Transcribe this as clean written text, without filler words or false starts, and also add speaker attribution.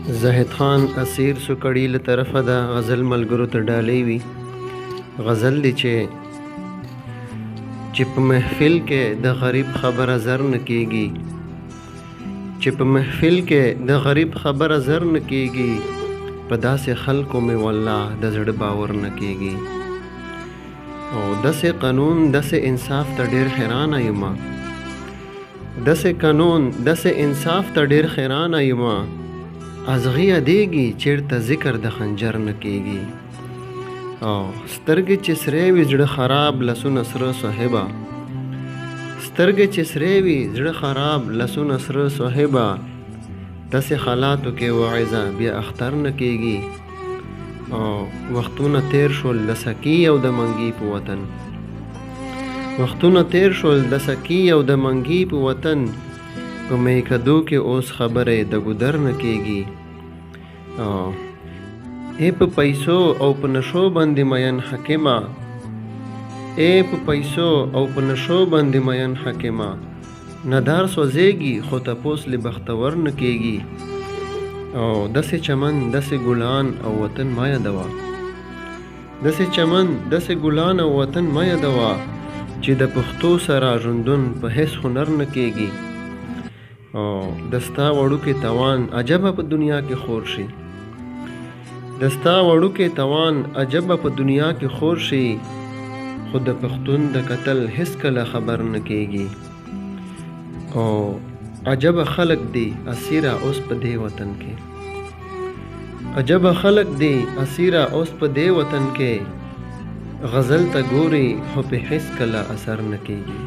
Speaker 1: زاهد خان اسیر سو کړي له طرفه د غزل ملګرو ته ډالۍ وي. غزل دی چې په محفل کې د غریب خبره زر نه کېږي، چې په محفل کې د غریب خبره زر نه کېږي، په داسې خلکو مې والله د زړه باور نه کېږي. او داسې قانون داسې انصاف ته ډېر حیرانه یمه، داسې قانون داسې انصاف ته ډېر حیرانه یمه، ازغي یادېږي چېرته ذکر د خنجر نه کېږي. او سترګې چې سرې وي زړه خراب لاسونه سره صاحبه، سترګې چې سرې وي زړه خراب لاسونه سره صاحبه، داسې حالاتو کې وعظه بیا اختر نه کېږي. او وختونه تیر شول د سکي او د منګي په وطن، وختونه تیر شول د سکي او د منګي په وطن، په میکدو کې اوس خبرې د ګودر نه کېږي. ای په پیسو او په نشو باندې مین حکیمه، ای په پیسو او په نشو باندې مین حکیمه، ندار سوځېږي خو تپوس له بختور نه کېږي. او داسې چمن داسې ګلان او وطن ما یادوه، داسې چمن داسې ګلان او وطن ما یادوه، چې د پښتو سره ژوندون په هیڅ هنر نه کېږي. او دستا وړوکې توان عجبه په دنیا کې خور شي، دستا وړوکې توان عجبه په دنیا کې خور شي، خو د پښتون د قتل هیڅ کله خبر نه کېږي. او عجبه خلق دی اسیره اوس په دې وطن کې، عجبه خلق دی اسیره اوس په دې وطن کې، غزل ته ګوري خو په هیڅ کله اثر نه کېږي.